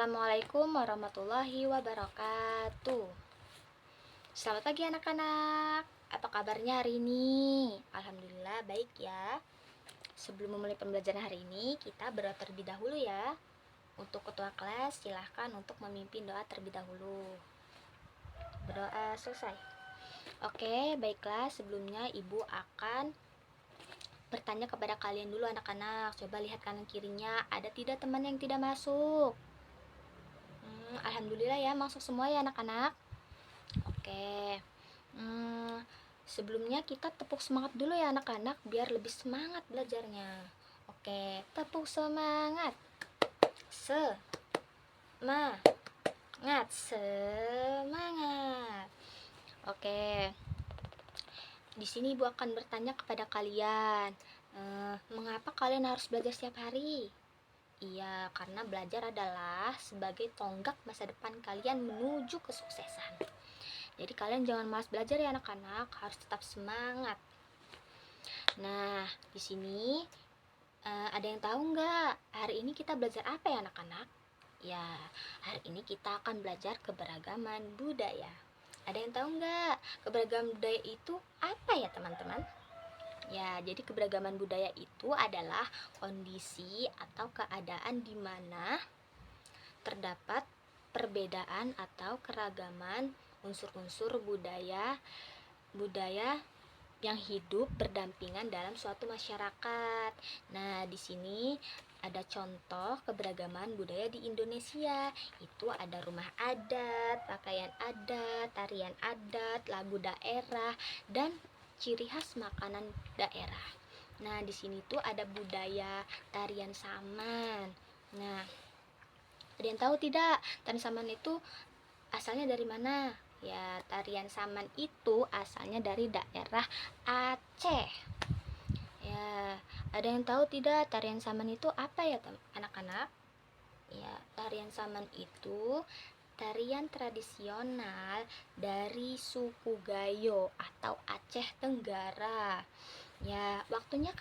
Assalamualaikum warahmatullahi wabarakatuh. Selamat pagi anak-anak. Apa kabarnya hari ini? Alhamdulillah baik ya. Sebelum memulai pembelajaran hari ini, kita berdoa terlebih dahulu ya. Untuk ketua kelas, silahkan untuk memimpin doa terlebih dahulu. Berdoa selesai. Oke, baiklah. Sebelumnya Ibu akan bertanya kepada kalian dulu anak-anak. Coba lihat kanan kirinya, ada tidak teman yang tidak masuk? Alhamdulillah ya, masuk semua ya anak-anak. Oke. Sebelumnya kita tepuk semangat dulu ya anak-anak, biar lebih semangat belajarnya. Oke, tepuk semangat. Semangat. Oke. Di sini Ibu akan bertanya kepada kalian, mengapa kalian harus belajar setiap hari? Iya, karena belajar adalah sebagai tonggak masa depan kalian menuju kesuksesan. Jadi kalian jangan malas belajar ya anak-anak, harus tetap semangat. Nah, di sini ada yang tahu nggak hari ini kita belajar apa ya anak-anak? Ya, hari ini kita akan belajar keberagaman budaya. Ada yang tahu nggak keberagaman budaya itu apa ya teman-teman? Ya, jadi keberagaman budaya itu adalah kondisi atau keadaan di mana terdapat perbedaan atau keragaman unsur-unsur budaya yang hidup berdampingan dalam suatu masyarakat. Nah, di sini ada contoh keberagaman budaya di Indonesia. Itu ada rumah adat, pakaian adat, tarian adat, lagu daerah, dan ciri khas makanan daerah. Nah, di sini tuh ada budaya tarian saman. Nah, ada yang tahu tidak tarian saman itu asalnya dari mana? Ya, tarian saman itu asalnya dari daerah Aceh. Ya, ada yang tahu tidak tarian saman itu apa ya anak-anak? Ya, tarian saman itu tarian tradisional dari suku Gayo atau Aceh Tenggara. Ya, waktunya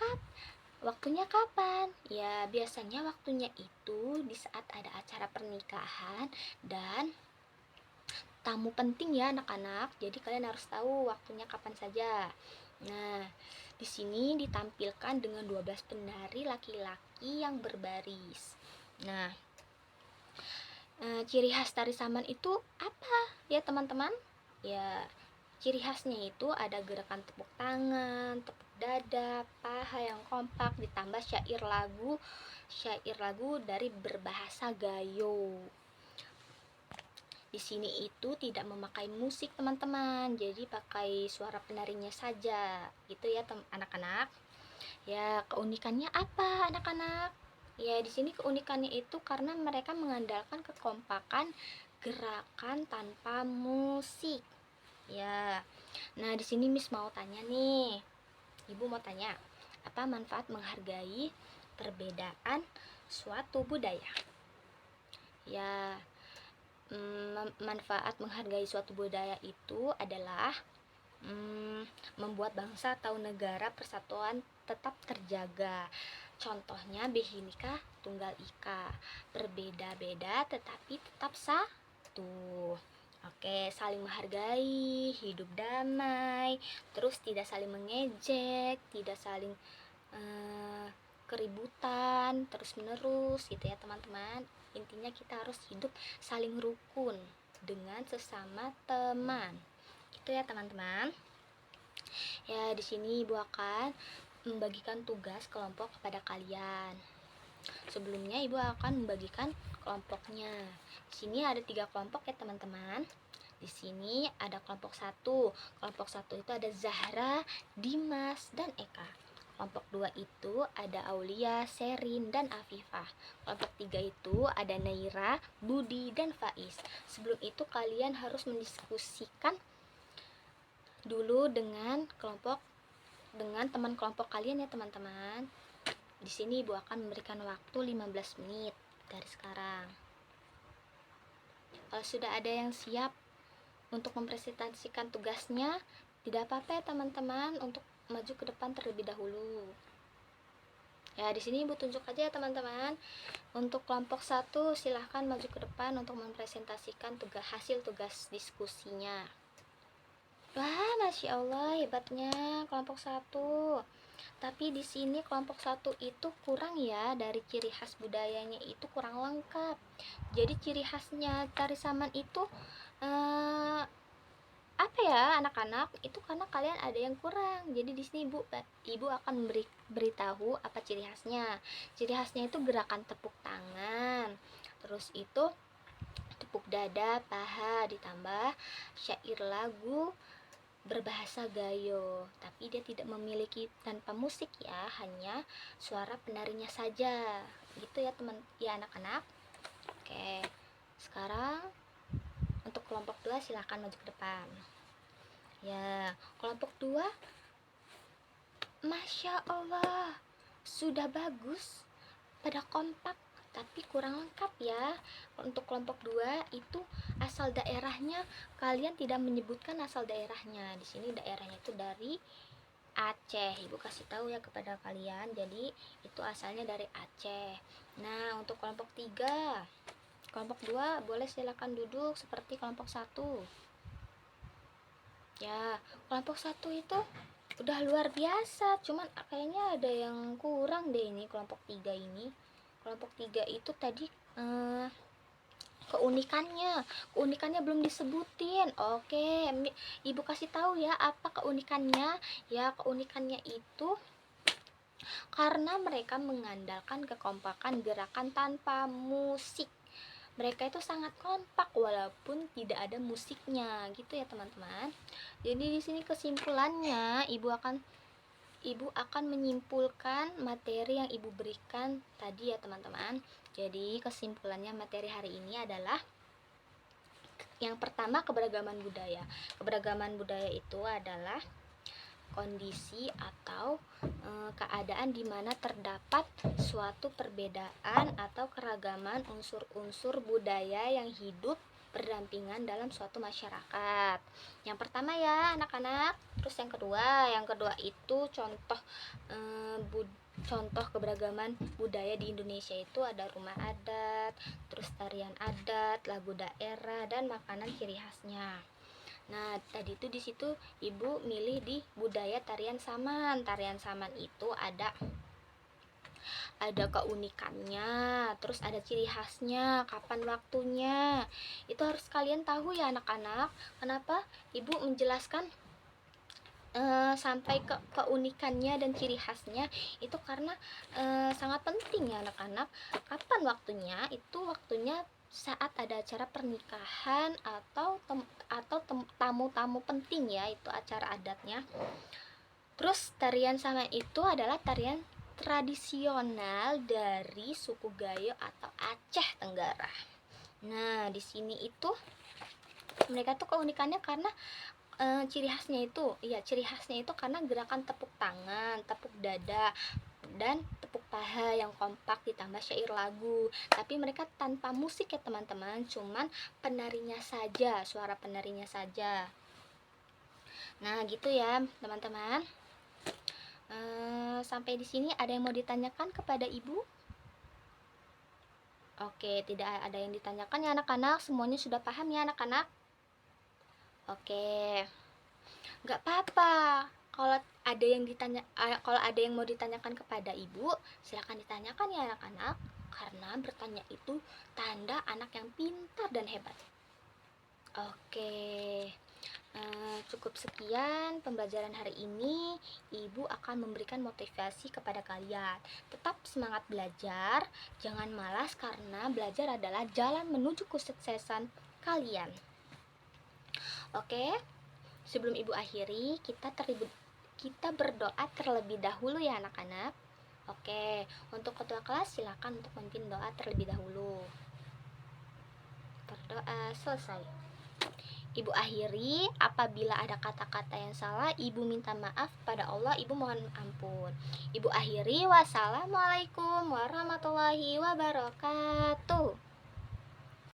kapan? Ya, biasanya waktunya itu di saat ada acara pernikahan dan tamu penting ya anak-anak. Jadi kalian harus tahu waktunya kapan saja. Nah, di sini ditampilkan dengan 12 penari laki-laki yang berbaris. Nah, ciri khas tari saman itu apa ya teman-teman? Ya, ciri khasnya itu ada gerakan tepuk tangan, tepuk dada, paha yang kompak, ditambah syair lagu dari berbahasa Gayo. Di sini itu tidak memakai musik teman-teman, jadi pakai suara penarinya saja, gitu ya anak-anak. Ya, keunikannya apa anak-anak? Ya, di sini keunikannya itu karena mereka mengandalkan kekompakan gerakan tanpa musik. Ya. Nah, di sini Miss mau tanya nih. Ibu mau tanya, apa manfaat menghargai perbedaan suatu budaya? Ya, manfaat menghargai suatu budaya itu adalah membuat bangsa atau negara persatuan tetap terjaga. Contohnya Bhinneka Tunggal Ika, berbeda-beda tetapi tetap satu. Oke, saling menghargai, hidup damai, terus tidak saling mengejek, tidak saling keributan terus menerus gitu ya teman-teman. Intinya kita harus hidup saling rukun dengan sesama teman. Itu ya teman-teman. Ya, di sini Ibu akan membagikan tugas kelompok kepada kalian. Sebelumnya Ibu akan membagikan kelompoknya. Di sini ada 3 kelompok ya teman-teman. Di sini ada kelompok 1. Kelompok 1 itu ada Zahra, Dimas, dan Eka. Kelompok 2 itu ada Aulia, Sherin, dan Afifah. Kelompok 3 itu ada Naira, Budi, dan Faiz. Sebelum itu kalian harus mendiskusikan dulu dengan teman kelompok kalian ya teman-teman. Di sini Ibu akan memberikan waktu 15 menit dari sekarang. Kalau sudah ada yang siap untuk mempresentasikan tugasnya, tidak apa-apa ya teman-teman untuk maju ke depan terlebih dahulu. Ya, di sini Ibu tunjuk aja ya teman-teman. Untuk kelompok 1 silahkan maju ke depan untuk mempresentasikan hasil tugas diskusinya. Wah, Masya Allah, hebatnya kelompok 1. Tapi di sini kelompok 1 itu kurang ya, dari ciri khas budayanya itu kurang lengkap. Jadi ciri khasnya tari saman itu apa ya anak-anak, itu karena kalian ada yang kurang. Jadi di sini ibu akan beritahu apa ciri khasnya. Ciri khasnya itu gerakan tepuk tangan, terus itu tepuk dada, paha, ditambah syair lagu berbahasa Gayo. Tapi dia tidak memiliki tanpa musik ya, hanya suara penarinya saja. Gitu ya teman, ya anak-anak. Oke, sekarang untuk kelompok 2 silahkan maju ke depan. Ya, kelompok 2, Masya Allah, sudah bagus, pada kompak, tapi kurang lengkap ya. Untuk kelompok 2 itu asal daerahnya, kalian tidak menyebutkan asal daerahnya. Di sini daerahnya itu dari Aceh. Ibu kasih tahu ya kepada kalian. Jadi itu asalnya dari Aceh. Nah, untuk kelompok 3, kelompok 2 boleh silakan duduk seperti kelompok 1. Ya, kelompok 1 itu udah luar biasa, cuman kayaknya ada yang kurang deh ini kelompok 3 ini. Kelompok 3 itu tadi keunikannya belum disebutin. Oke, Ibu kasih tahu ya apa keunikannya. Ya, keunikannya itu karena mereka mengandalkan kekompakan gerakan tanpa musik. Mereka itu sangat kompak walaupun tidak ada musiknya, gitu ya teman-teman. Jadi di sini kesimpulannya ibu akan menyimpulkan materi yang ibu berikan tadi ya teman-teman. Jadi kesimpulannya materi hari ini adalah yang pertama, keberagaman budaya. Keberagaman budaya itu adalah kondisi atau keadaan di mana terdapat suatu perbedaan atau keragaman unsur-unsur budaya yang hidup berdampingan dalam suatu masyarakat. Yang pertama ya anak-anak. Terus yang kedua itu contoh keberagaman budaya di Indonesia itu ada rumah adat, terus tarian adat, lagu daerah, dan makanan ciri khasnya. Nah, tadi itu di situ Ibu milih di budaya tarian saman. Tarian saman itu ada keunikannya, terus ada ciri khasnya, kapan waktunya. Itu harus kalian tahu ya anak-anak. Kenapa Ibu menjelaskan sampai ke keunikannya dan ciri khasnya itu karena sangat penting ya anak-anak. Kapan waktunya? Itu waktunya saat ada acara pernikahan atau tamu-tamu penting ya, itu acara adatnya. Terus tarian saman itu adalah tarian tradisional dari suku Gayo atau Aceh Tenggara. Nah, di sini itu mereka tuh keunikannya karena ciri khasnya itu karena gerakan tepuk tangan, tepuk dada, dan tepuk paha yang kompak ditambah syair lagu. Tapi mereka tanpa musik ya teman-teman, cuman penarinya saja, suara penarinya saja. Nah, gitu ya teman-teman. Sampai di sini ada yang mau ditanyakan kepada Ibu? Oke, tidak ada yang ditanyakan ya anak-anak. Semuanya sudah paham ya anak-anak? Oke. Nggak apa-apa. Kalau ada yang mau ditanyakan kepada Ibu, silakan ditanyakan ya anak-anak. Karena bertanya itu tanda anak yang pintar dan hebat. Oke. Cukup sekian pembelajaran hari ini. Ibu akan memberikan motivasi kepada kalian. Tetap semangat belajar, jangan malas karena belajar adalah jalan menuju kesuksesan kalian. Oke. Sebelum Ibu akhiri, kita berdoa terlebih dahulu ya anak-anak. Oke, untuk ketua kelas silakan untuk memimpin doa terlebih dahulu. Berdoa selesai. Ibu akhiri, apabila ada kata-kata yang salah, Ibu minta maaf pada Allah, Ibu mohon ampun. Ibu akhiri, wassalamualaikum warahmatullahi wabarakatuh.